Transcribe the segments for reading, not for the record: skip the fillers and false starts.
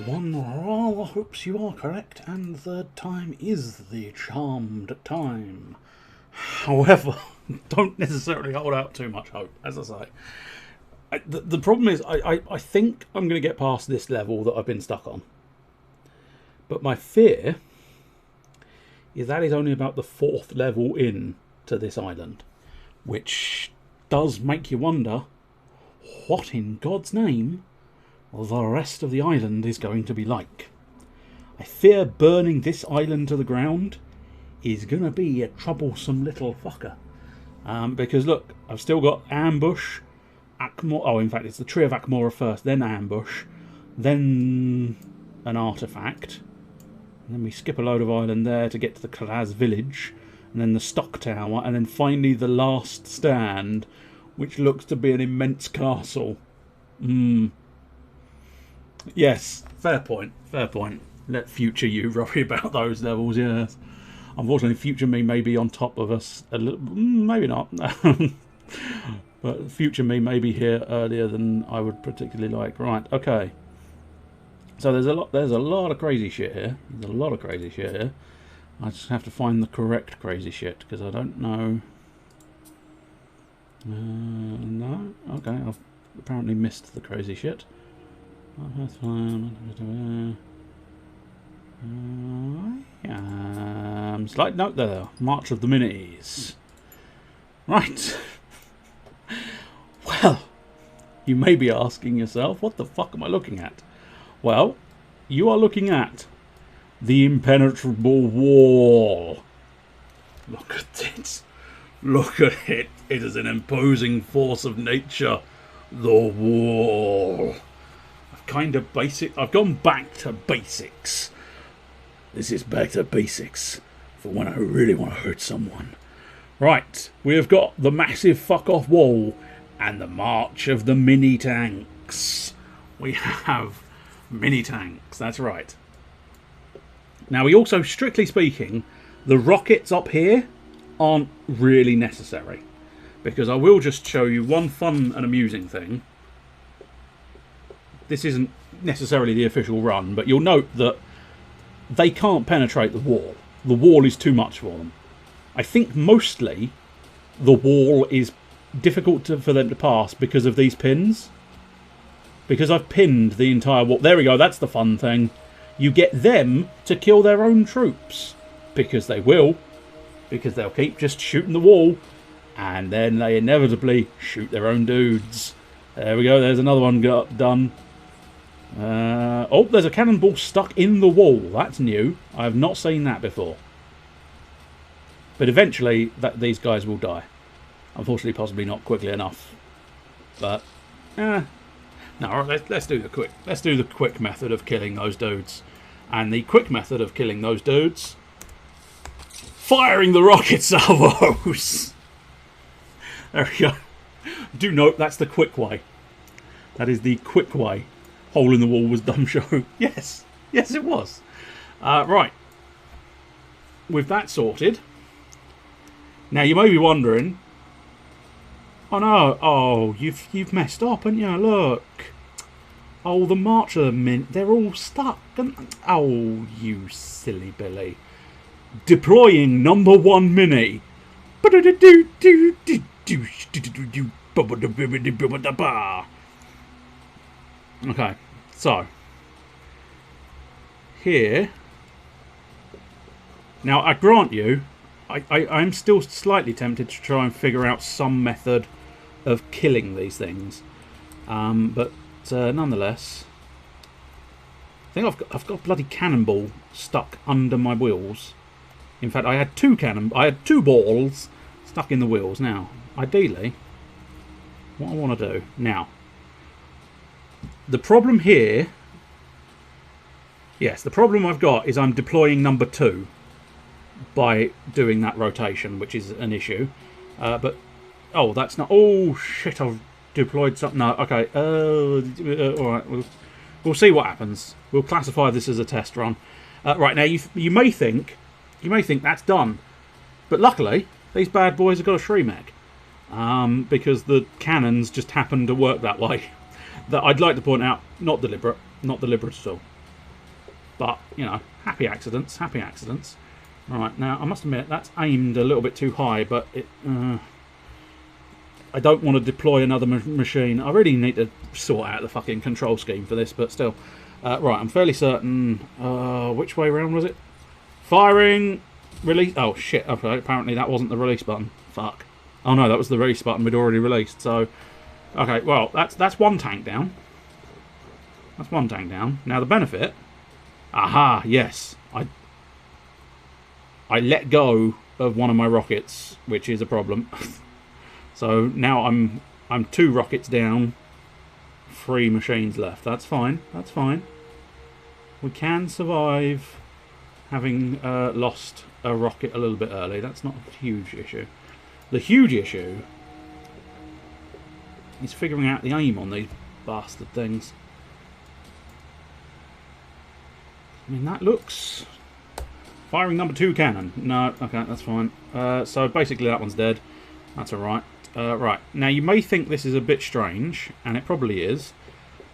One rather hopes you are correct, and the third time is the charmed time. However, don't necessarily hold out too much hope, as I say. The problem is, I think I'm going to get past this level that I've been stuck on. But my fear is that is only about the 4th level in to this island, which does make you wonder, what in God's name the rest of the island is going to be like. I fear burning this island to the ground is going to be a troublesome little fucker. Because look, I've still got Ambush, Akmor. Oh, in fact, it's the Tree of Akmora first, then Ambush, then an artifact. And then we skip a load of island there to get to the Kraz village, and then the Stock Tower, and then finally the last stand, which looks to be an immense castle. Yes, fair point, fair point. Let future you worry about those levels, yes. Unfortunately, future me may be on top of us a little, maybe not. But future me may be here earlier than I would particularly like. Right, okay. So there's a lot of crazy shit here. There's a lot of crazy shit here. I just have to find the correct crazy shit, because I don't know. No? Okay, I've apparently missed the crazy shit. Slight note there. March of the Minis. Right. Well, you may be asking yourself, what the fuck am I looking at? Well, you are looking at the impenetrable wall. Look at it. Look at it. It is an imposing force of nature. The wall. I've gone back to basics. This is back to basics for when I really want to hurt someone. Right, we have got the massive fuck off wall and the march of the mini tanks. We have mini tanks, that's right. Now we also, strictly speaking, the rockets up here aren't really necessary, because I will just show you one fun and amusing thing. This isn't necessarily the official run, but you'll note that they can't penetrate the wall. The wall is too much for them. I think mostly the wall is difficult for them to pass because of these pins. Because I've pinned the entire wall. There we go, that's the fun thing. You get them to kill their own troops. Because they will. Because they'll keep just shooting the wall. And then they inevitably shoot their own dudes. There we go, there's another one done. Oh, there's a cannonball stuck in the wall. That's new. I have not seen that before. But eventually, these guys will die. Unfortunately, possibly not quickly enough. But, no. Let's do the quick. Let's do the quick method of killing those dudes. And the quick method of killing those dudes: firing the rocket salvos. There we go. Do note that's the quick way. That is the quick way. Hole in the wall was dumb show. Yes. Yes, it was. Right. With that sorted. Now, you may be wondering. Oh, no. Oh, you've messed up, haven't you? Look. Oh, the March of the Mint. They're all stuck. Oh, you silly Billy. Deploying number 1 mini. Okay, so here, now I grant you, I'm still slightly tempted to try and figure out some method of killing these things, but nonetheless, I think I've got a bloody cannonball stuck under my wheels. In fact, I had two balls stuck in the wheels. Now, ideally, what I want to do now. The problem here, yes, the problem I've got is I'm deploying number 2 by doing that rotation, which is an issue. But, oh, that's not, oh shit, I've deployed something. No, okay, alright, we'll see what happens. We'll classify this as a test run. Right, now you may think that's done. But luckily, these bad boys have got a Shremek. Because the cannons just happen to work that way. That I'd like to point out, not deliberate at all. But, you know, happy accidents, happy accidents. Right, now, I must admit, that's aimed a little bit too high, but it... I don't want to deploy another machine. I really need to sort out the fucking control scheme for this, but still. Right, I'm fairly certain... which way round was it? Firing! Release... Oh, shit. Okay, apparently that wasn't the release button. Fuck. Oh, no, that was the release button we'd already released, so... Okay, well, that's one tank down. That's one tank down. Now, the benefit... Aha, yes. I let go of one of my rockets, which is a problem. So now I'm 2 rockets down, 3 machines left. That's fine. That's fine. We can survive having lost a rocket a little bit early. That's not a huge issue. The huge issue is figuring out the aim on these bastard things. I mean, that looks... Firing number 2 cannon. No, okay, that's fine. So basically that one's dead. That's alright. Right, now you may think this is a bit strange, and it probably is,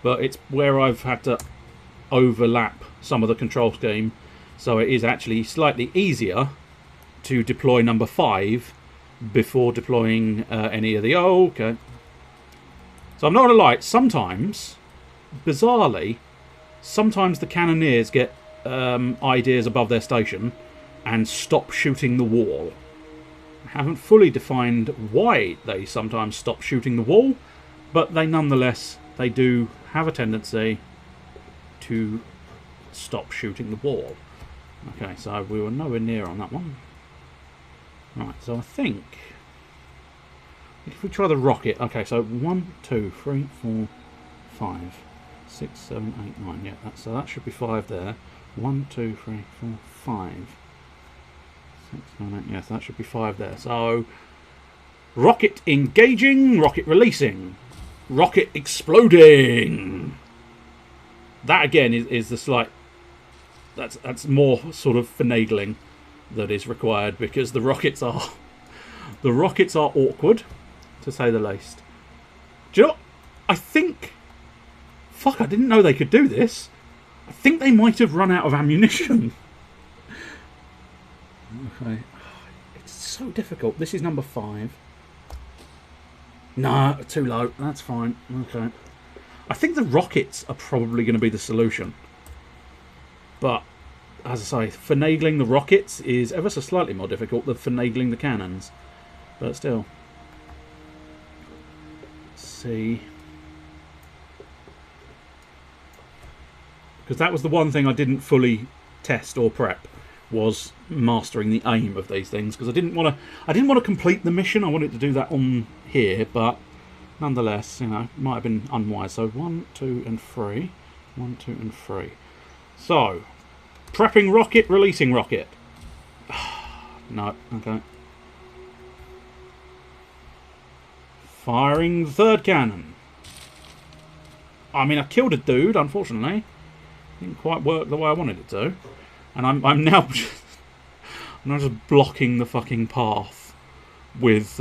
but it's where I've had to overlap some of the control scheme, so it is actually slightly easier to deploy number 5 before deploying any of the... Oh, okay. So I'm not going to lie, sometimes, bizarrely, sometimes the cannoneers get ideas above their station and stop shooting the wall. I haven't fully defined why they sometimes stop shooting the wall, but they nonetheless, they do have a tendency to stop shooting the wall. Okay, so we were nowhere near on that one. Right, so I think if we try the rocket, okay, so 1, 2, 3, 4, 5, 6, 7, 8, 9. Yeah, so that should be 5 there. 1, 2, 3, 4, 5. 6, 7, 8. Yes, that should be 5 there. So, rocket engaging, rocket releasing, rocket exploding. That again is the slight. That's more sort of finagling that is required, because the rockets are awkward, to say the least. Do you know? I think. Fuck! I didn't know they could do this. I think they might have run out of ammunition. Okay. It's so difficult. This is number 5. No, too low. That's fine. Okay. I think the rockets are probably going to be the solution. But, as I say, finagling the rockets is ever so slightly more difficult than finagling the cannons. But still. Let's see. Because that was the one thing I didn't fully test or prep, was mastering the aim of these things. Because I didn't want to complete the mission. I wanted to do that on here, but nonetheless, you know, might have been unwise. So 1, 2, and 3. 1, 2, and 3. So, prepping rocket, releasing rocket. No, okay. Firing the 3rd cannon. I mean, I killed a dude, unfortunately. Didn't quite work the way I wanted it to. And I'm now just blocking the fucking path with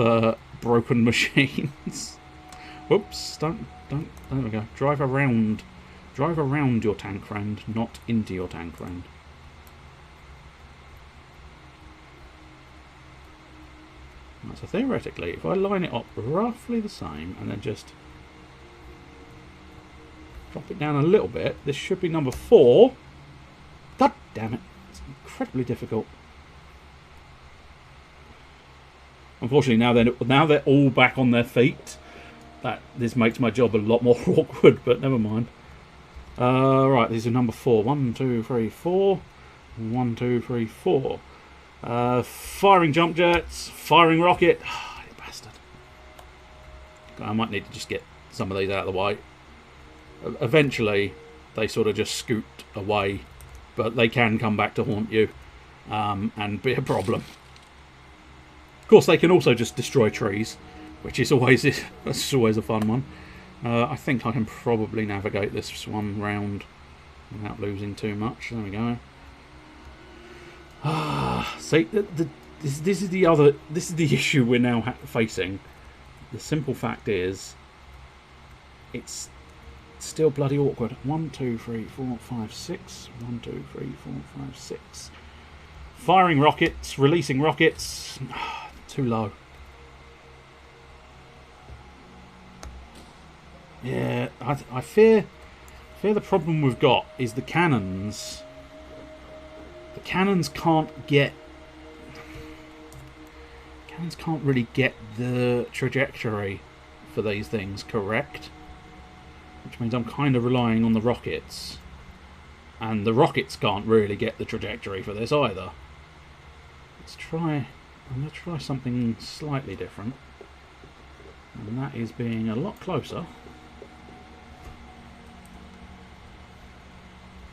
broken machines. Whoops, don't, there we go. Drive around your tank friend, not into your tank friend. Right, so theoretically, if I line it up roughly the same and then just drop it down a little bit, this should be number 4. God damn it, it's incredibly difficult. Unfortunately, now they're all back on their feet. This makes my job a lot more awkward, but never mind. Right, these are number 4. 1, 2, 3, 4. 1, 2, 3, 4. Firing jump jets, firing rocket. Oh, you bastard. I might need to just get some of these out of the way. Eventually, they sort of just scoot away, but they can come back to haunt you and be a problem. Of course, they can also just destroy trees, which is always a fun one. I think I can probably navigate this one round without losing too much. There we go. See, this is the issue we're now facing. The simple fact is, it's still bloody awkward. 1, 2, 3, 4, 5, 6. 1, 2, 3, 4, 5, 6. Firing rockets, releasing rockets. Too low. Yeah, I fear the problem we've got is the cannons. The cannons can't really get the trajectory for these things correct, which means I'm kind of relying on the rockets, and the rockets can't really get the trajectory for this either. I'm going to try something slightly different, and that is being a lot closer.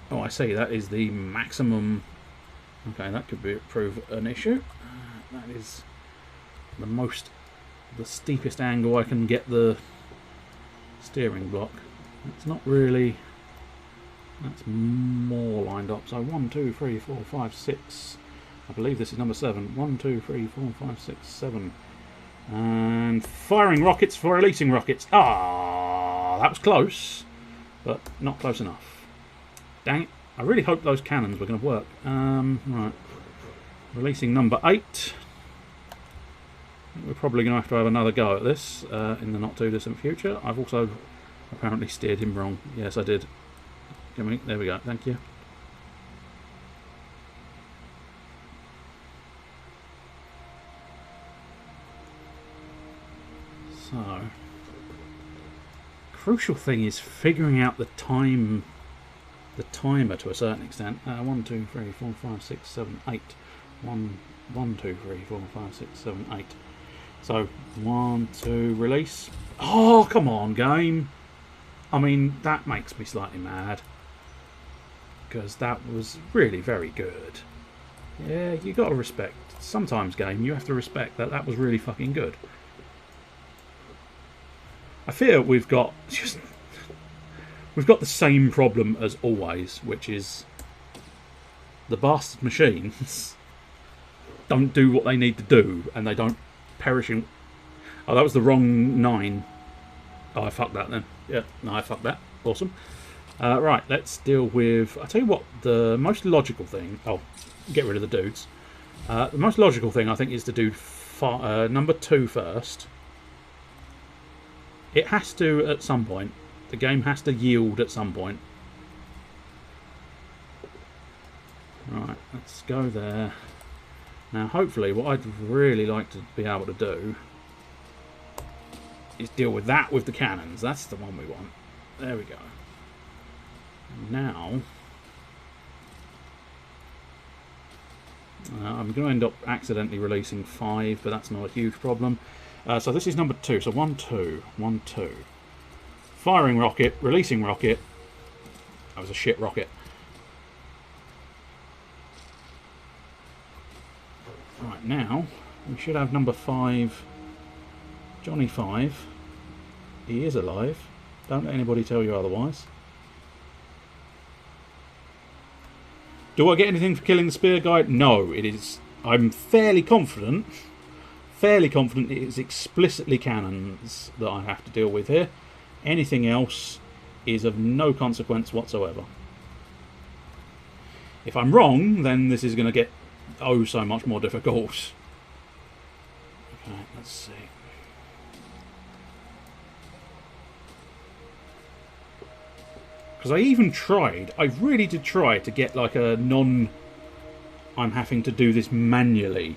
Oh, I see, that is the maximum. Okay, that could prove an issue. That is the steepest angle I can get the steering block. It's not really. That's more lined up. So 1, 2, 3, 4, 5, 6. I believe this is number 7. 1, 2, 3, 4, 5, 6, 7. And firing rockets for releasing rockets. Ah, that was close, but not close enough. Dang it. I really hope those cannons were going to work. Right. Releasing number 8. We're probably going to have another go at this in the not too distant future. I've also apparently steered him wrong. Yes, I did. There we go. Thank you. So, crucial thing is figuring out the timer to a certain extent. 1, 2, 3, 4, 5, 6, 7, 8. 1, 2, 3, 4, 5, 6, 7, 8. So 1, 2, release. Oh, come on, game. I mean, that makes me slightly mad, because that was really very good. Yeah, you got to respect. Sometimes, game, you have to respect that was really fucking good. I fear we've got the same problem as always, which is the bastard machines don't do what they need to do, and they don't perish in. Oh, that was the wrong 9. Oh, I fucked that then. Yeah, no, I fucked that. Awesome. Right, let's deal with. I'll tell you what, the most logical thing. Oh, get rid of the dudes. The most logical thing I think is to do number 2 first. It has to at some point. The game has to yield at some point. Right, let's go there. Now, hopefully, what I'd really like to be able to do is deal with that with the cannons. That's the one we want. There we go. Now, I'm going to end up accidentally releasing 5, but that's not a huge problem. So this is number 2. So 1, 2, 1, 2. Firing rocket, releasing rocket. That was a shit rocket. Right, now we should have number 5, Johnny 5. He is alive. Don't let anybody tell you otherwise. Do I get anything for killing the spear guy? No, it is. I'm fairly confident it is explicitly cannons that I have to deal with here. Anything else is of no consequence whatsoever. If I'm wrong, then this is going to get oh so much more difficult. Okay, let's see. Because I even tried, I really did try to get like a I'm having to do this manually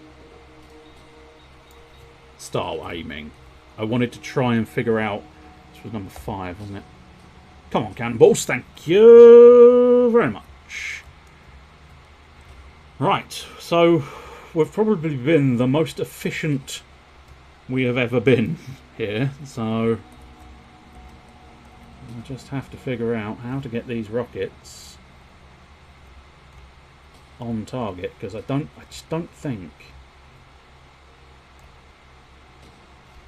style aiming. I wanted to try and figure out. This was number 5, wasn't it? Come on, cannonballs, thank you very much. Right, so we've probably been the most efficient we have ever been here, so I just have to figure out how to get these rockets on target, because I just don't think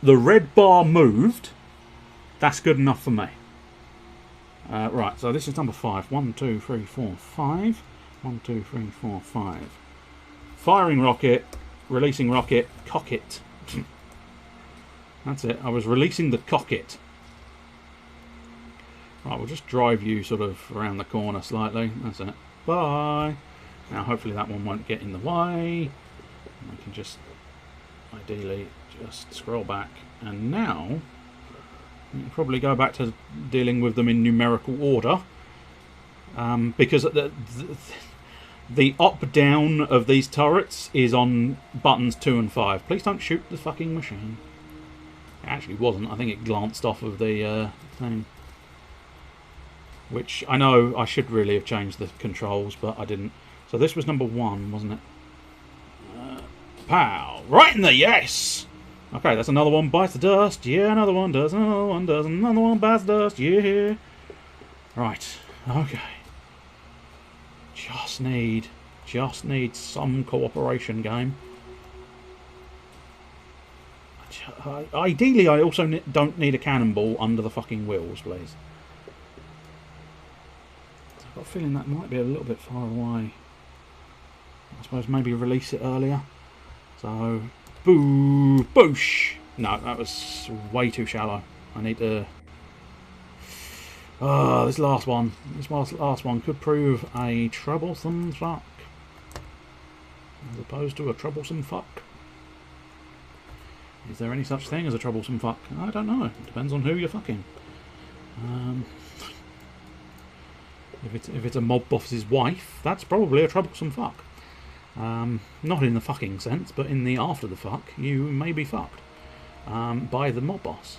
the red bar moved. That's good enough for me. Right, so this is number 5. 1, 2, 3, 4, 5. 1, 2, 3, 4, 5. Firing rocket, releasing rocket, cock it. That's it. I was releasing the cock it. Right, we'll just drive you sort of around the corner slightly. That's it. Bye. Now, hopefully that one won't get in the way. I can just, ideally, just scroll back. And now, you can probably go back to dealing with them in numerical order. Because the up-down of these turrets is on buttons 2 and 5. Please don't shoot the fucking machine. It actually wasn't. I think it glanced off of the thing. Which, I know I should really have changed the controls, but I didn't. So this was number 1, wasn't it? Pow! Right in the yes! Okay, that's another one bites the dust. Yeah, another one does. Another one does. Another one bites the dust. Yeah. Right. Okay. Just need some cooperation, game. Ideally, I also don't need a cannonball under the fucking wheels, please. I've got a feeling that might be a little bit far away. I suppose maybe release it earlier. So, boo, boosh. No, that was way too shallow. I need to. This last one could prove a troublesome fuck, as opposed to a troublesome fuck. Is there any such thing as a troublesome fuck? I don't know. It depends on who you're fucking. If it's a mob boss's wife, that's probably a troublesome fuck. Not in the fucking sense, but in the after the fuck, you may be fucked by the mob boss.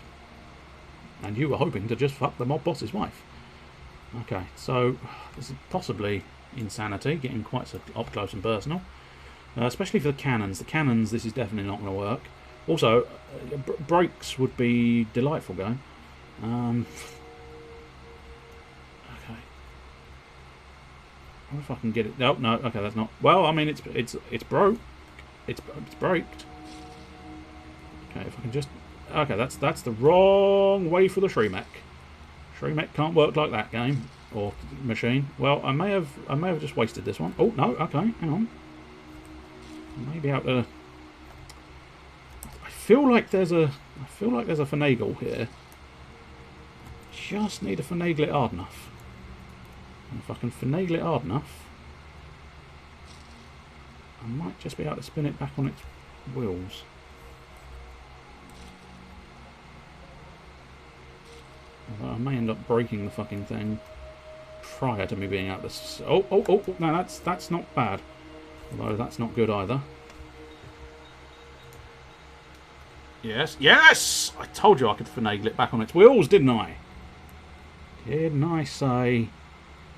And you were hoping to just fuck the mob boss's wife. Okay, so this is possibly insanity, getting quite so up close and personal. Especially for the cannons. The cannons, this is definitely not going to work. Also, brakes would be delightful going. Okay. I wonder if I can get it. No, no. Okay, that's not. Well, I mean, it's broke. It's braked. Okay, if I can just. Okay, that's the wrong way for the Shremek. Shremek can't work like that, game or machine. Well, I may have just wasted this one. Oh no. Okay, hang on. Maybe out to. I feel like there's a finagle here. Just need to finagle it hard enough. And if I can finagle it hard enough, I might just be able to spin it back on its wheels. Although I may end up breaking the fucking thing prior to me being able to. Oh! No, that's not bad. Although that's not good either. Yes! I told you I could finagle it back on its wheels, didn't I? Didn't I say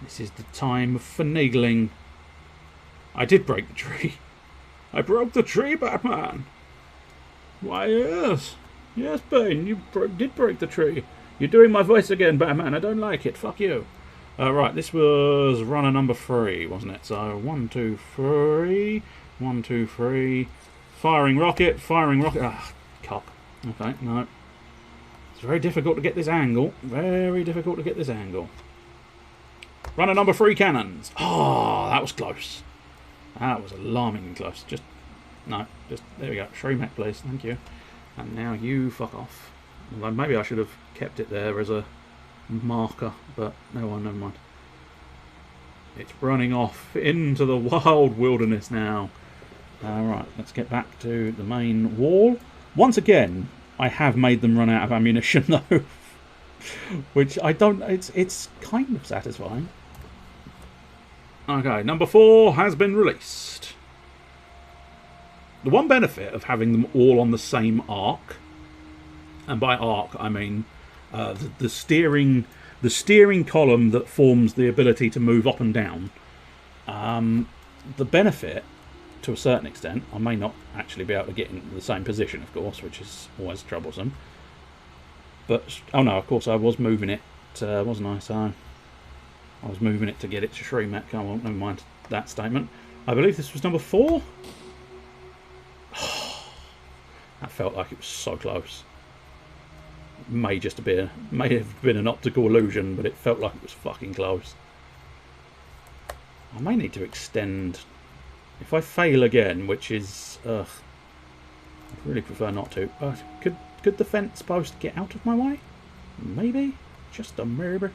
this is the time of finagling? I did break the tree. I broke the tree, Batman. Why, yes. Yes, Bane, you did break the tree. You're doing my voice again, Batman. I don't like it. Fuck you. Right, this was runner number 3, wasn't it? So, 1, 2, 3. 1, 2, 3. Firing rocket. Ah, cock. Okay, no. It's very difficult to get this angle. Very difficult to get this angle. Runner number 3 cannons. Oh, that was close. That was alarmingly close. There we go. Shremek, please. Thank you. And now you fuck off. Although maybe I should have kept it there as a marker, but never mind. It's running off into the wild wilderness now. Alright, let's get back to the main wall. Once again, I have made them run out of ammunition though. Which I don't... It's kind of satisfying. Okay, number 4 has been released. The one benefit of having them all on the same arc, and by arc I mean the steering column that forms the ability to move up and down. The benefit, to a certain extent, I may not actually be able to get in the same position, of course, which is always troublesome. But oh no, of course I was moving it, wasn't I? So I was moving it to get it to Shremek. Oh well, never mind that statement. I believe this was number 4. That felt like it was so close. May have been an optical illusion, but it felt like it was fucking close. I may need to extend. If I fail again, which is, I'd really prefer not to. Could the fence post get out of my way? Maybe, just a maybe.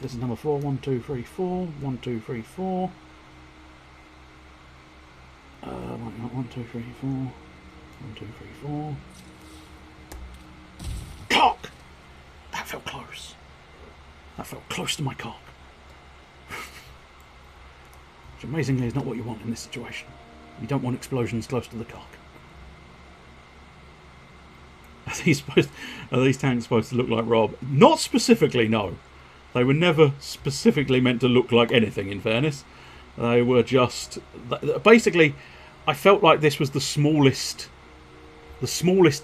This is number 4. 1, 2, 3, 4. 1, 2, 3, 4. 1, 2, 3, 4. 1, 2, 3, 4. Cock! That felt close. That felt close to my cock. Which amazingly is not what you want in this situation. You don't want explosions close to the cock. Are these tanks supposed to look like Rob? Not specifically, no. They were never specifically meant to look like anything, in fairness. They were just... Basically, I felt like this was the smallest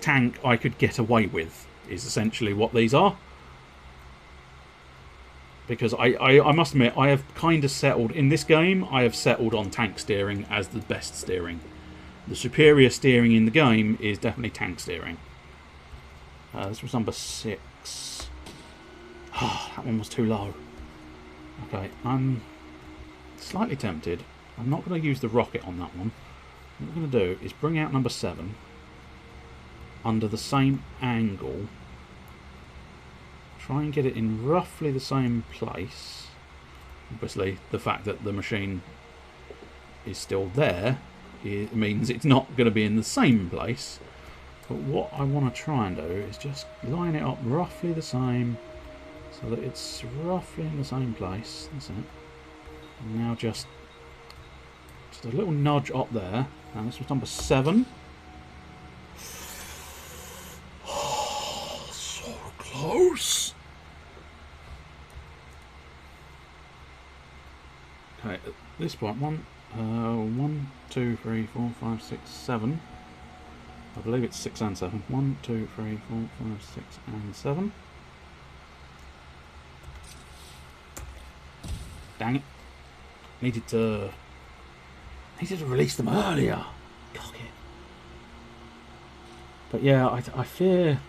tank I could get away with, is essentially what these are. Because I must admit, I have kind of settled... In this game, I have settled on tank steering as the best steering. The superior steering in the game is definitely tank steering. This was number 6. Oh, that one was too low. Okay, I'm slightly tempted. I'm not going to use the rocket on that one. What I'm going to do is bring out number 7 under the same angle. Try and get it in roughly the same place. Obviously, the fact that the machine is still there, it means it's not going to be in the same place. But what I want to try and do is just line it up roughly the same, so that it's roughly in the same place. That's it. And now just a little nudge up there. And this was number 7. Oh, so close. Okay, at this point, 1, 2, 3, 4, 5, 6, 7. I believe it's 6 and 7. 1, 2, 3, 4, 5, 6 and 7. Dang it. Needed to release them earlier. Cock it. But yeah, I fear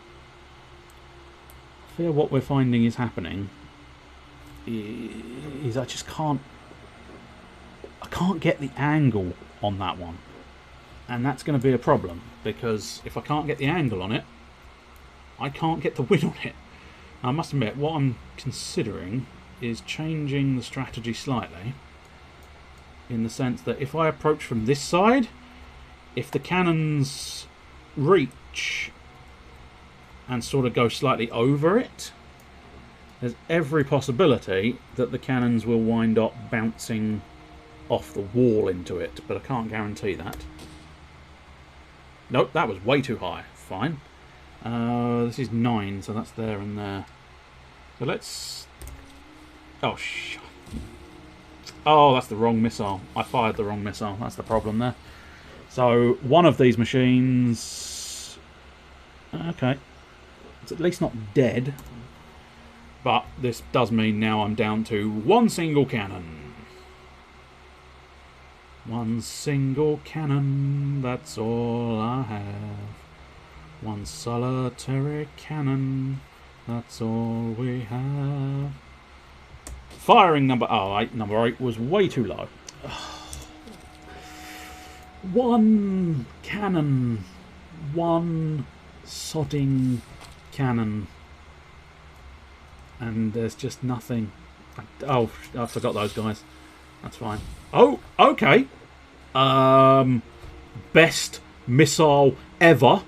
what we're finding is happening is I just can't get the angle on that one. And that's going to be a problem, because if I can't get the angle on it, I can't get the win on it. I must admit, what I'm considering is changing the strategy slightly, in the sense that if I approach from this side, if the cannons reach and sort of go slightly over it, there's every possibility that the cannons will wind up bouncing off the wall into it, but I can't guarantee that. Nope, that was way too high. Fine. This is 9, so that's there and there. So let's... Oh, oh, that's the wrong missile. I fired the wrong missile. That's the problem there. So, one of these machines... Okay. It's at least not dead. But this does mean now I'm down to 1 single cannon. 1 single cannon, that's all I have. 1 solitary cannon, that's all we have. Firing number 8. Number 8 was way too low. 1 cannon. 1 sodding cannon. And there's just nothing. Oh, I forgot those guys. That's fine. Oh, okay. Best missile ever.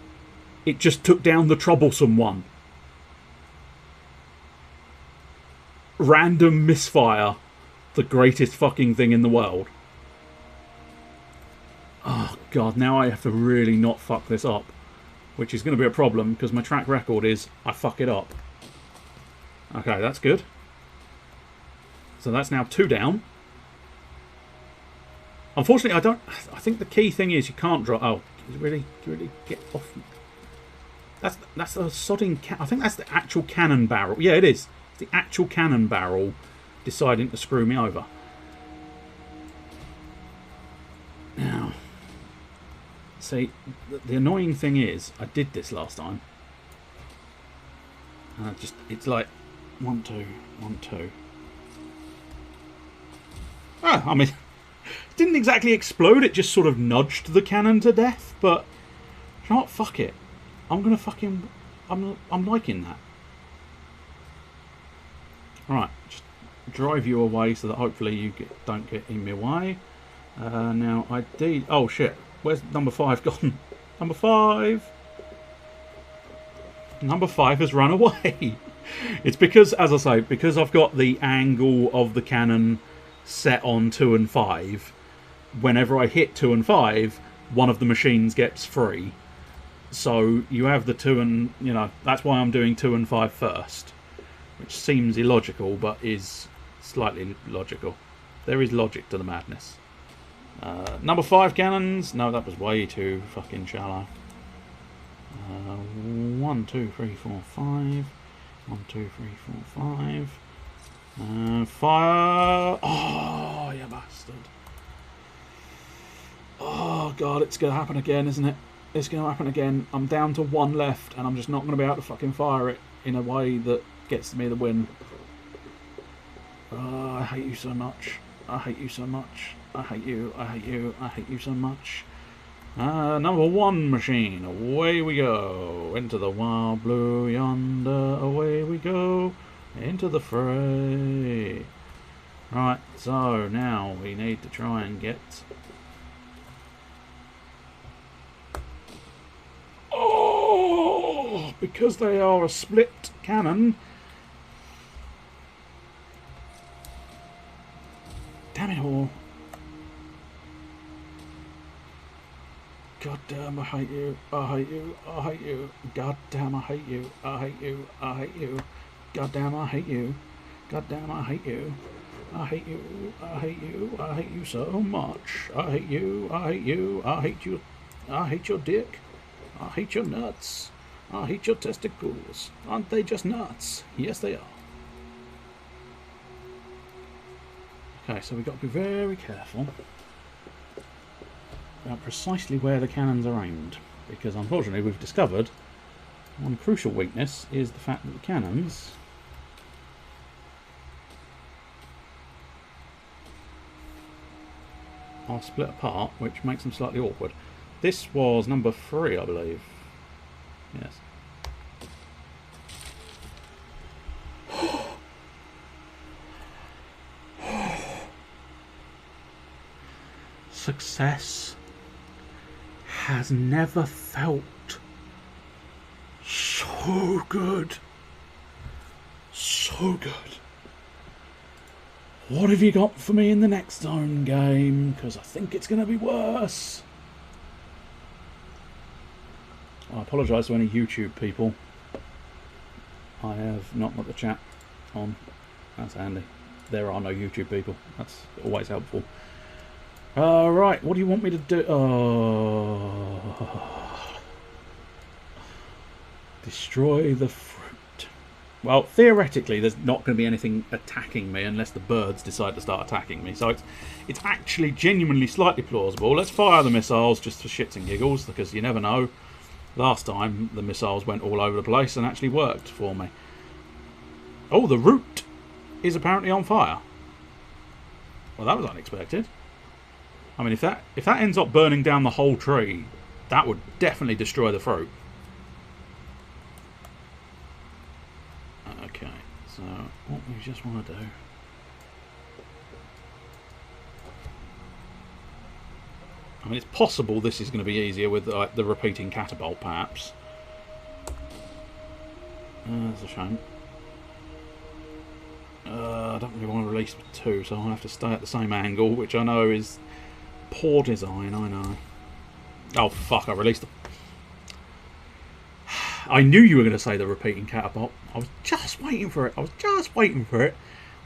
It just took down the troublesome one. Random misfire. The greatest fucking thing in the world. Oh, God. Now I have to really not fuck this up. Which is going to be a problem, because my track record is I fuck it up. Okay, that's good. So that's now 2 down. Unfortunately, I think the key thing is you can't drop... Oh, really get off... That's the sodding... I think that's the actual cannon barrel. Yeah, it is. It's the actual cannon barrel deciding to screw me over. Now... See, the annoying thing is, I did this last time. And it's like... 1, 2, 1, 2. Ah, I mean... Didn't exactly explode, it just sort of nudged the cannon to death, but you know what, fuck it. I'm gonna fucking... I'm liking that. Right, just drive you away so that hopefully you don't get in my way. Now, I did... Oh, shit. Where's number 5 gone? Number 5! Number 5 has run away. It's because, as I say, because I've got the angle of the cannon set on 2 and 5. Whenever I hit 2 and 5, one of the machines gets free. So you have the 2 and... You know, that's why I'm doing 2 and 5 first. Which seems illogical, but is slightly logical. There is logic to the madness. Number 5 cannons. No, that was way too fucking shallow. 1, 2, 3, 4, 5. 1, 2, 3, 4, 5. Fire! Oh, you bastard! Oh god, it's gonna happen again, isn't it? It's gonna happen again. I'm down to 1 left, and I'm just not gonna be able to fucking fire it in a way that gets me the win. Oh, I hate you so much. I hate you so much. I hate you. I hate you. I hate you so much. Number 1 machine. Away we go. Into the wild blue yonder. Away we go. Into the fray. Right, so now we need to try and get... Oh! Because they are a split cannon. Damn it all. God damn, I hate you. I hate you. I hate you. God damn, I hate you. I hate you. I hate you. God damn, I hate you. God damn, I hate you. I hate you. I hate you. I hate you so much. I hate you. I hate you. I hate you. I hate your dick. I hate your nuts. I hate your testicles. Aren't they just nuts? Yes, they are. Okay, so we've got to be very careful about precisely where the cannons are aimed, because unfortunately we've discovered one crucial weakness is the fact that the cannons are split apart, which makes them slightly awkward. This was number 3, I believe. Yes. Success has never felt so good. So good. What have you got for me in the next zone game? Because I think it's going to be worse. I apologise to any YouTube people. I have not got the chat on. That's handy. There are no YouTube people. That's always helpful. Right, what do you want me to do? Destroy the fruit. Well, theoretically, there's not going to be anything attacking me unless the birds decide to start attacking me. So it's actually genuinely slightly plausible. Let's fire the missiles just for shits and giggles, because you never know. Last time, the missiles went all over the place and actually worked for me. Oh, the root is apparently on fire. Well, that was unexpected. I mean, if that ends up burning down the whole tree, that would definitely destroy the fruit. Okay, so what we just want to do... I mean, it's possible this is going to be easier with the repeating catapult, perhaps. That's a shame. I don't really want to release 2, so I'll have to stay at the same angle, which I know is poor design, I know. Oh, fuck, I released them. I knew you were going to say the repeating catapult. I was just waiting for it. I was just waiting for it.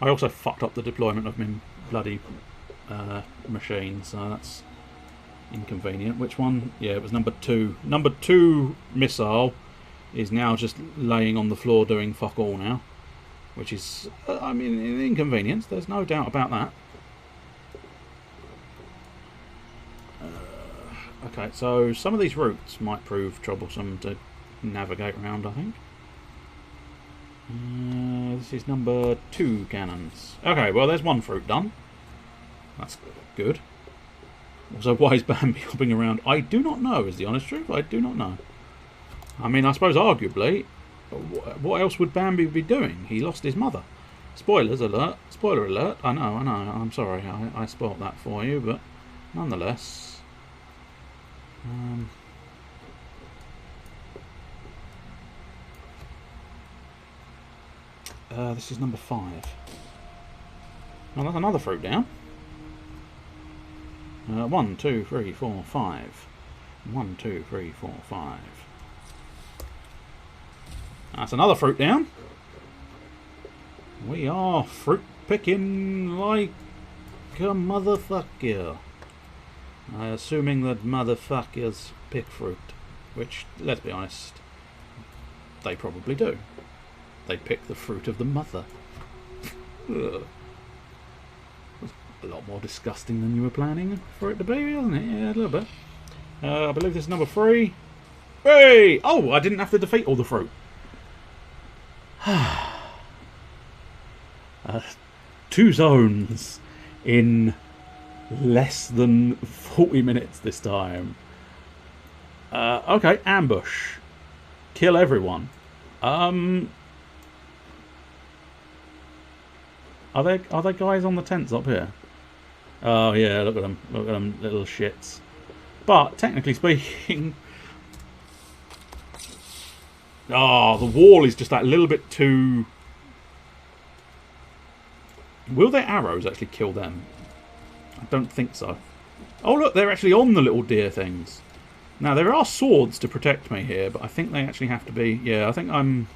I also fucked up the deployment of my bloody machine, so that's inconvenient. Which one? Yeah, it was number 2. Number 2 missile is now just laying on the floor doing fuck all now, which is, I mean, an inconvenience. There's no doubt about that. Okay, so some of these routes might prove troublesome to navigate around, I think. This is number 2 cannons. Okay, well, there's 1 fruit done. That's good. Also, why is Bambi hopping around? I do not know, is the honest truth. I do not know. I mean, I suppose arguably, what else would Bambi be doing? He lost his mother. Spoilers alert. Spoiler alert. I know. I'm sorry. I spoilt that for you, but nonetheless. This is number 5. Oh, that's another fruit down. 1, 2, 3, 4, 5. 1, 2, 3, 4, 5. That's another fruit down. We are fruit picking like a motherfucker. Assuming that motherfuckers pick fruit. Which, let's be honest, they probably do. They pick the fruit of the mother. Ugh. A lot more disgusting than you were planning for it to be, wasn't it? Yeah, a little bit. I believe this is number 3. Hey! Oh, I didn't have to defeat all the fruit. 2 zones in less than 40 minutes this time. Okay, ambush. Kill everyone. Are there guys on the tents up here? Oh yeah, look at them. Look at them little shits. But technically speaking, oh, the wall is just that little bit too. Will their arrows actually kill them? I don't think so. Oh look, they're actually on the little deer things. Now there are swords to protect me here, but I think they actually have to be. Yeah, I think I'm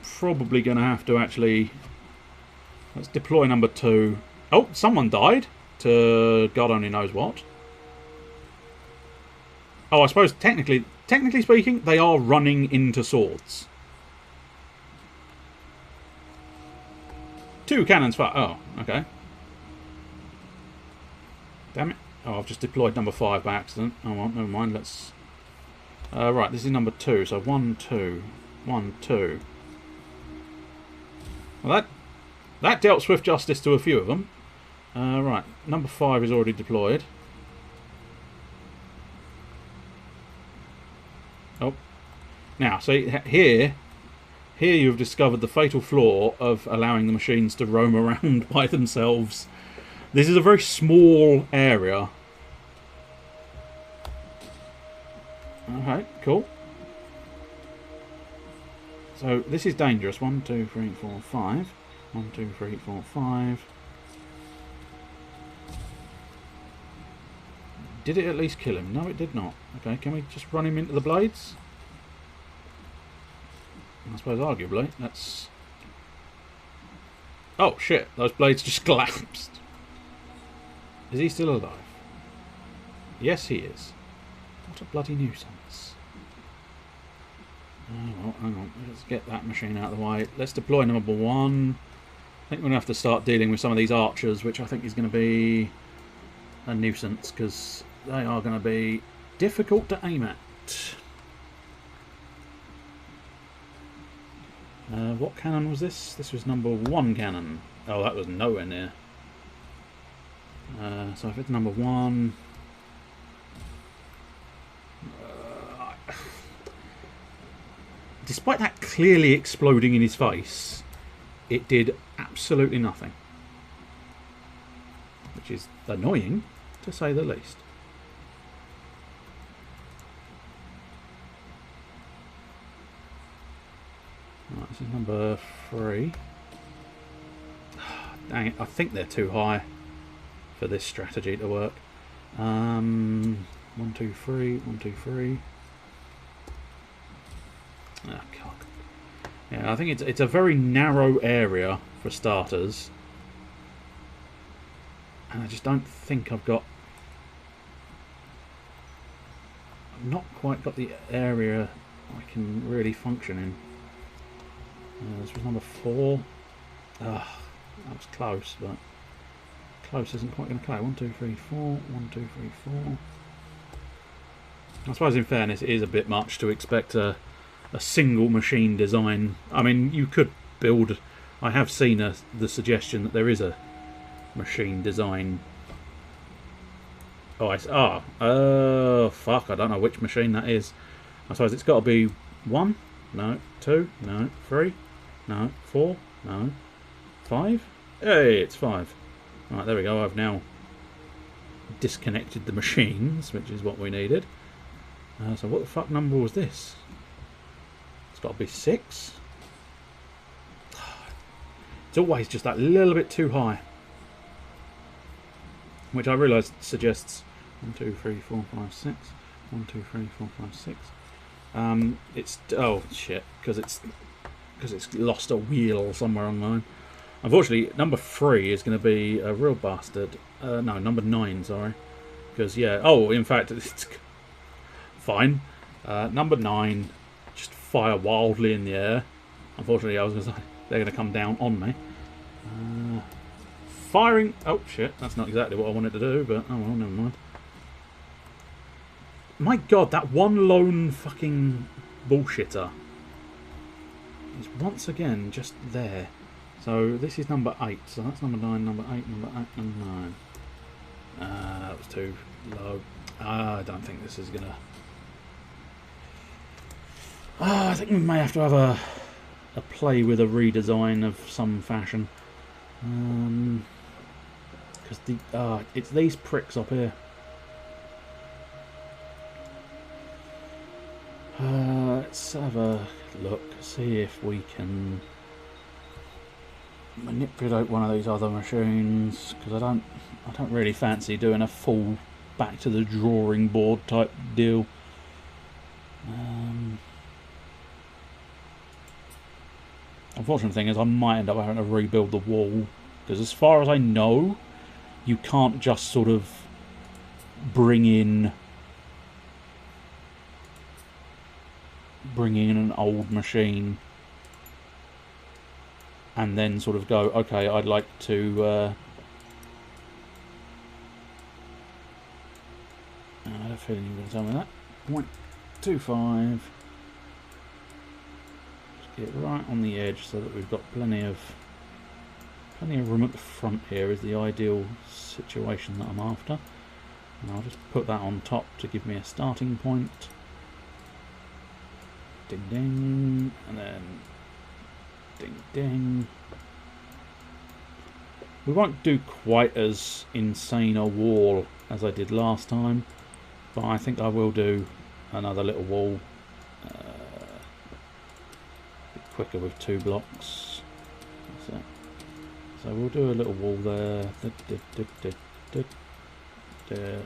probably going to have to actually. Let's deploy number 2. Oh, someone died to God only knows what. Oh, I suppose technically speaking, they are running into swords. 2 cannons fire. Oh, okay. Damn it. Oh, I've just deployed number 5 by accident. Oh, well, never mind. Let's. Right, this is number 2. So 1, 2, 1, 2. Well, that dealt swift justice to a few of them. Right, number 5 is already deployed. Oh, now see here you've discovered the fatal flaw of allowing the machines to roam around by themselves. This is a very small area. Okay, cool. So this is dangerous. 1, 2, 3, 4, 5. 1, 2, 3, 4, 5. Did it at least kill him? No, it did not. Okay, can we just run him into the blades? I suppose arguably. That's. Oh shit! Those blades just collapsed. Is he still alive? Yes, he is. What a bloody nuisance. Oh, well, hang on. Let's get that machine out of the way. Let's deploy number 1. I think we're going to have to start dealing with some of these archers, which I think is going to be a nuisance, because they are going to be difficult to aim at. What cannon was this? This was number 1 cannon. Oh, that was nowhere near. So if it's number 1... despite that clearly exploding in his face, it did absolutely nothing. Which is annoying, to say the least. Right, this is number 3. Dang it, I think they're too high for this strategy to work. 1, 2, 3, 1, 2, 3. Oh, God. Yeah, I think it's a very narrow area for starters. And I just don't think I've not quite got the area I can really function in. This was number 4. That was close, but close isn't quite going to cut. 1, 2, 3, 4. 1, 2, 3, 4. I suppose in fairness it is a bit much to expect a single machine design. I mean, you could build. I have seen the suggestion that there is a machine design. Oh, fuck! I don't know which machine that is. I suppose it's got to be 1. No, 2. No, 3. No. 4? No. 5? Hey, it's 5. Right, there we go. I've now disconnected the machines, which is what we needed. So what the fuck number was this? It's got to be 6. It's always just that little bit too high, which I realise suggests 1, 2, 3, 4, 5, 6. 1, 2, 3, 4, 5, 6. It's oh shit, because it's lost a wheel somewhere online. Unfortunately, number 3 is going to be a real bastard. No, number 9, sorry. Because yeah, oh, in fact, it's fine. Number 9, just fire wildly in the air. Unfortunately, I was going to say they're going to come down on me. Firing. Oh shit, that's not exactly what I wanted to do, but oh well, never mind. My god, that one lone fucking bullshitter is once again just there. So this is number 8, so that's number 9, number 8, number 8, number 9. That was too low. I don't think this is gonna... I think we may have to have a play with a redesign of some fashion. Because it's these pricks up here. Let's have a look, see if we can manipulate one of these other machines, because I don't really fancy doing a full back to the drawing board type deal. Unfortunate thing is I might end up having to rebuild the wall, because as far as I know, you can't just sort of bring in an old machine and then sort of go, okay, I'd like to I have a feeling you're going to tell me that. 0.25. Just get right on the edge so that we've got plenty of room at the front here is the ideal situation that I'm after. And I'll just put that on top to give me a starting point. Ding ding, and then ding ding. We won't do quite as insane a wall as I did last time, but I think I will do another little wall. A bit quicker with 2 blocks. That's it. So we'll do a little wall there.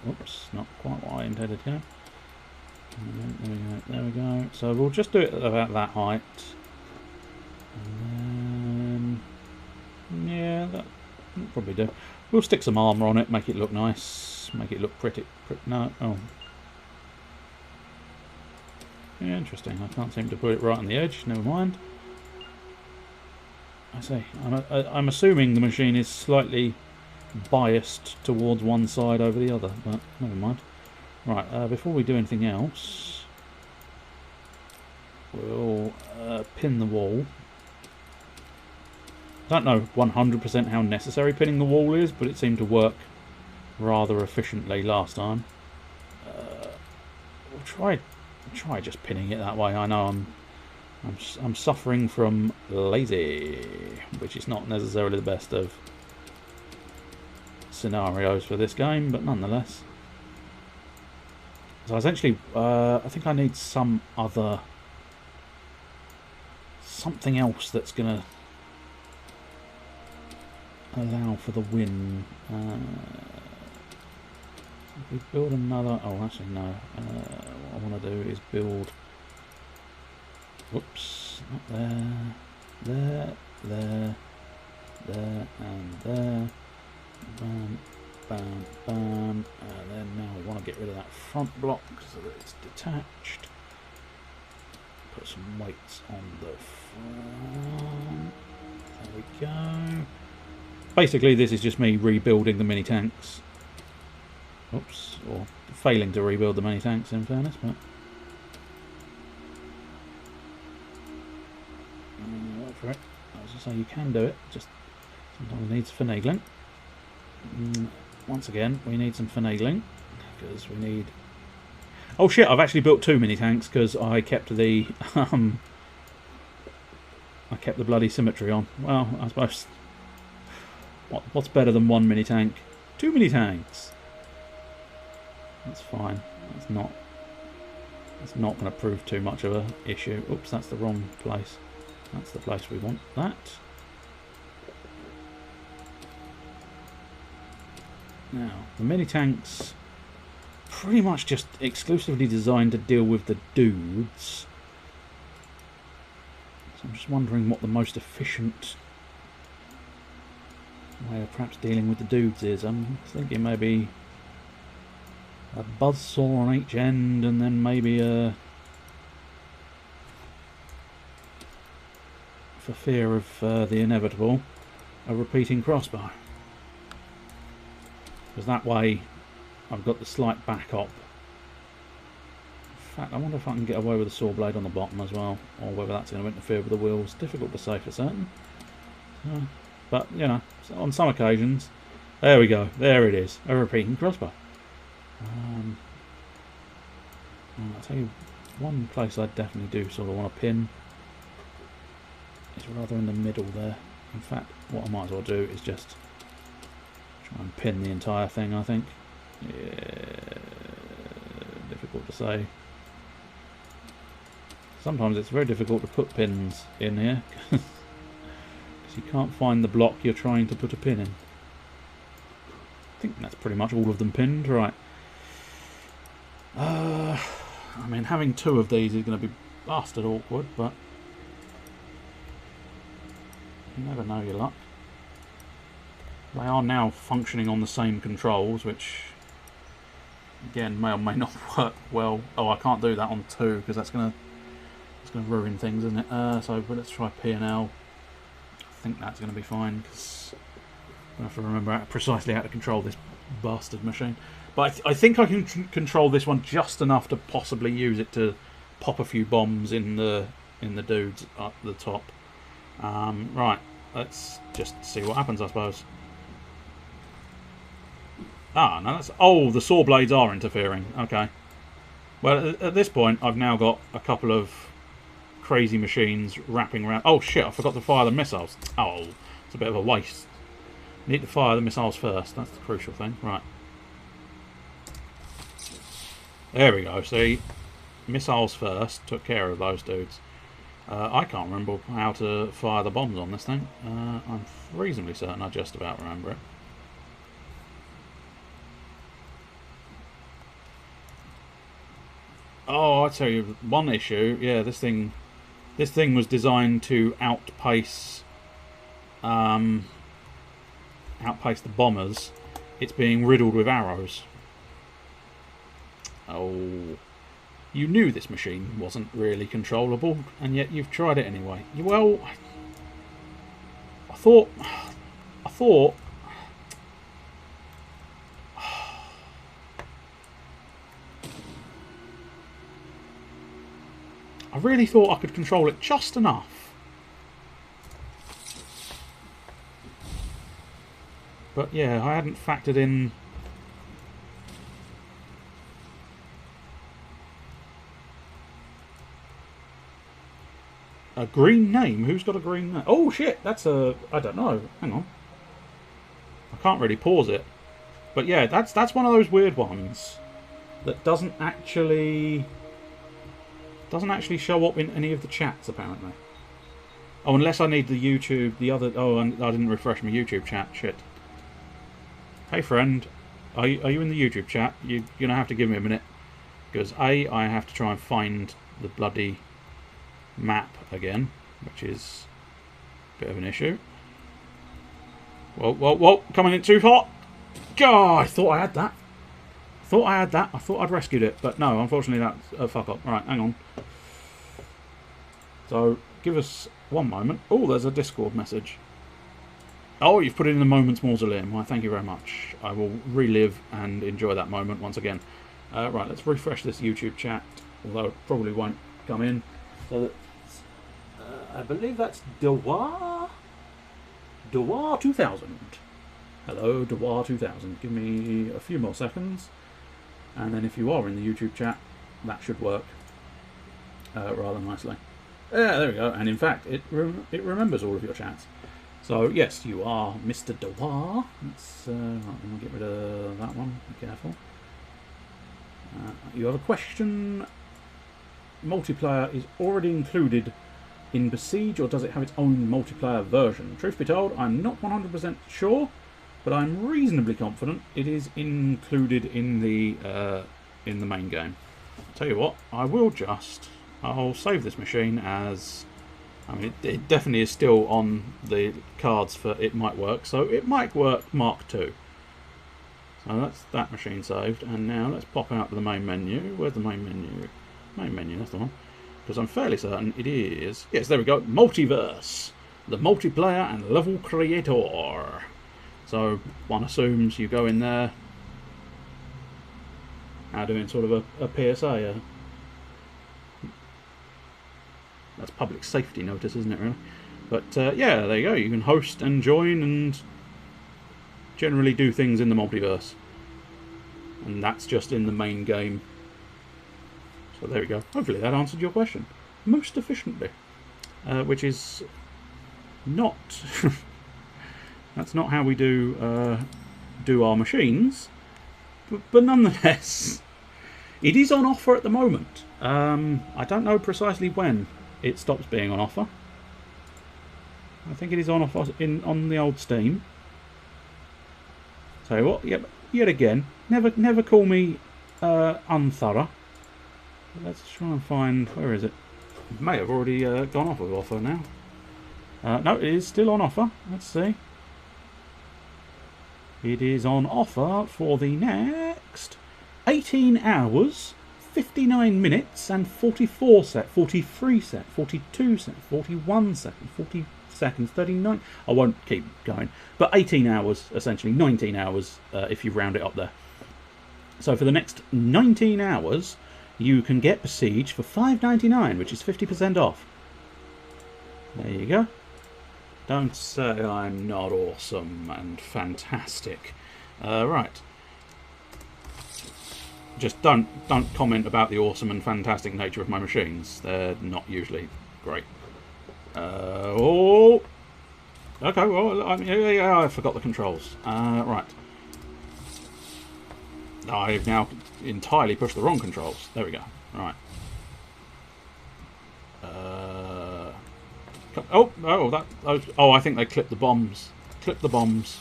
Oops, not quite what I intended here. There we go. So we'll just do it at about that height. And then, yeah, that will probably do. We'll stick some armour on it, make it look nice, make it look pretty. No, oh. Yeah, interesting. I can't seem to put it right on the edge. Never mind. I say, I'm assuming the machine is slightly biased towards one side over the other, but never mind. Right, before we do anything else, we'll pin the wall. I don't know 100% how necessary pinning the wall is, but it seemed to work rather efficiently last time. We'll try just pinning it that way. I know I'm suffering from lazy, which is not necessarily the best of scenarios for this game, but nonetheless. So essentially, I think I need something else that's going to allow for the win. If we build another... Oh, actually, no. What I want to do is build... Whoops, not there. There, and there. Bam, bam, bam. And then now we want to get rid of that front block so that it's detached. Put some weights on the front. There we go. Basically, this is just me rebuilding the mini tanks. Oops, or failing to rebuild the mini tanks in fairness, but wait for it. I was just saying you can do it, just sometimes it needs finagling. Once again, we need some finagling because we need. Oh shit! I've actually built 2 mini tanks because I kept the I kept the bloody symmetry on. Well, I suppose... What's better than one mini-tank? 2 mini-tanks! That's fine. That's not going to prove too much of an issue. Oops, that's the wrong place. That's the place we want that. Now, the mini-tanks pretty much just exclusively designed to deal with the dudes. So I'm just wondering what the most efficient way of perhaps dealing with the dudes is. I'm thinking maybe a buzzsaw on each end, and then maybe a... for fear of the inevitable, a repeating crossbow. Because that way I've got the slight backup. In fact, I wonder if I can get away with a saw blade on the bottom as well, or whether that's going to interfere with the wheels. Difficult to say for certain. But, you know, on some occasions... There we go. There it is. A repeating crossbow. I'll tell you, one place I definitely do sort of want to pin is rather in the middle there. In fact, what I might as well do is just try and pin the entire thing, I think. Yeah, difficult to say. Sometimes it's very difficult to put pins in here because you can't find the block you're trying to put a pin in. I think that's pretty much all of them pinned, right. I mean, having 2 of these is going to be bastard awkward, but you never know your luck. They are now functioning on the same controls, which again may or may not work well. Oh, I can't do that on 2 because that's going to ruin things, isn't it? So but let's try P&L. I think that's going to be fine because I have to remember precisely how to control this bastard machine. But I think I can control this one just enough to possibly use it to pop a few bombs in the dudes up the top. Right, let's just see what happens, I suppose. Ah, no, that's... Oh, the saw blades are interfering. Okay. Well, at this point, I've now got a couple of crazy machines wrapping around... Oh, shit, I forgot to fire the missiles. Oh, it's a bit of a waste. Need to fire the missiles first. That's the crucial thing. Right. There we go. See? Missiles first. Took care of those dudes. I can't remember how to fire the bombs on this thing. I'm reasonably certain I just about remember it. Oh, I tell you, one issue. Yeah, this thing was designed to outpace the bombers. It's being riddled with arrows. Oh, you knew this machine wasn't really controllable, and yet you've tried it anyway. Well, I thought. I really thought I could control it just enough. But yeah, I hadn't factored in... A green name? Who's got a green name? Oh shit, that's a... I don't know. Hang on. I can't really pause it. But yeah, that's one of those weird ones that doesn't actually show up in any of the chats, apparently. Oh, unless I need the YouTube, the other... Oh, I didn't refresh my YouTube chat. Shit. Hey, friend. Are you in the YouTube chat? You're going to have to give me a minute. Because, A, I have to try and find the bloody map again, which is a bit of an issue. Whoa, whoa, whoa. Coming in too hot. God, I thought I had that. I thought I'd rescued it, but no, unfortunately that's a fuck up. Alright, hang on. So, give us one moment. Oh, there's a Discord message. Oh, you've put it in the Moment's Mausoleum. Why, thank you very much. I will relive and enjoy that moment once again. Right, let's refresh this YouTube chat, although it probably won't come in. So that, I believe that's Dewar 2000. Hello, Dewar 2000. Give me a few more seconds. And then if you are in the YouTube chat, that should work rather nicely. Yeah, there we go. And in fact, it remembers all of your chats. So yes, you are Mr. Dewar. Let's right, I'm gonna get rid of that one. Be careful. You have a question. Multiplayer is already included in Besiege, or does it have its own multiplayer version? Truth be told, I'm not 100% sure, but I'm reasonably confident it is included in the main game. I'll tell you what, I'll save this machine as, I mean, it definitely is still on the cards for it might work, so it might work Mark II. So that's that machine saved, and now let's pop out to the main menu. Where's the main menu? Main menu, that's the one. Because I'm fairly certain it is. Yes, there we go. Multiverse. The multiplayer and level creator. So one assumes you go in there. Now doing sort of a PSA. That's public safety notice, isn't it, really? But yeah, there you go. You can host and join and generally do things in the multiverse. And that's just in the main game. So there we go. Hopefully that answered your question most efficiently, which is not that's not how we do our machines, but nonetheless, it is on offer at the moment. I don't know precisely when it stops being on offer. I think it is on offer on the old Steam. Tell you what, yet again, never call me unthorough. Let's try and find, where is it? It may have already gone off of offer now. No, it is still on offer. Let's see. It is on offer for the next 18 hours, 59 minutes and 44 seconds, 43 seconds, 42 seconds, 41 seconds, 40 seconds, 39. I won't keep going. But 18 hours, essentially 19 hours if you round it up there. So for the next 19 hours, you can get Besiege for $5.99, which is 50% off. There you go. Don't say I'm not awesome and fantastic. Right. Just don't comment about the awesome and fantastic nature of my machines. They're not usually great. Oh. Okay. Well, I forgot the controls. Right. I've now entirely pushed the wrong controls. There we go. Right. Oh, I think they clipped the bombs. Clip the bombs.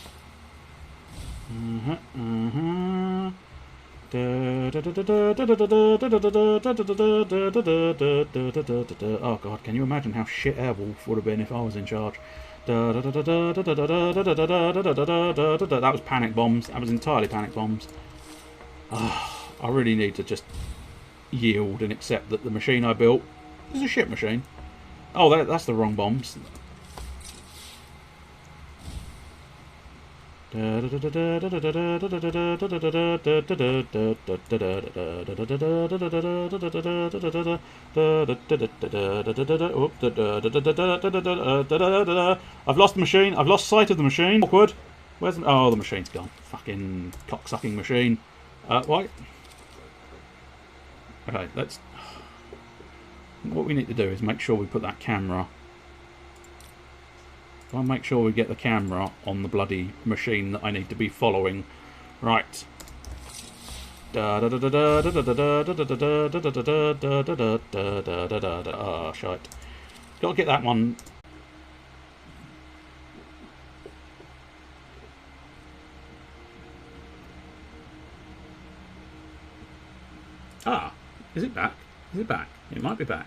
Oh god, can you imagine how shit Airwolf would have been if I was in charge? That was panic bombs. That was entirely panic bombs. I really need to just yield and accept that the machine I built is a shit machine. Oh, that's the wrong bombs. I've lost the machine. I've lost sight of the machine. Awkward. Where's the... Oh, the machine's gone. Fucking cocksucking machine. Why? Okay, let's... What we need to do is make sure we put that camera... I'll make sure we get the camera on the bloody machine that I need to be following. Right. Oh, shite. Got to get that one... Ah, is it back? Is it back? It might be back.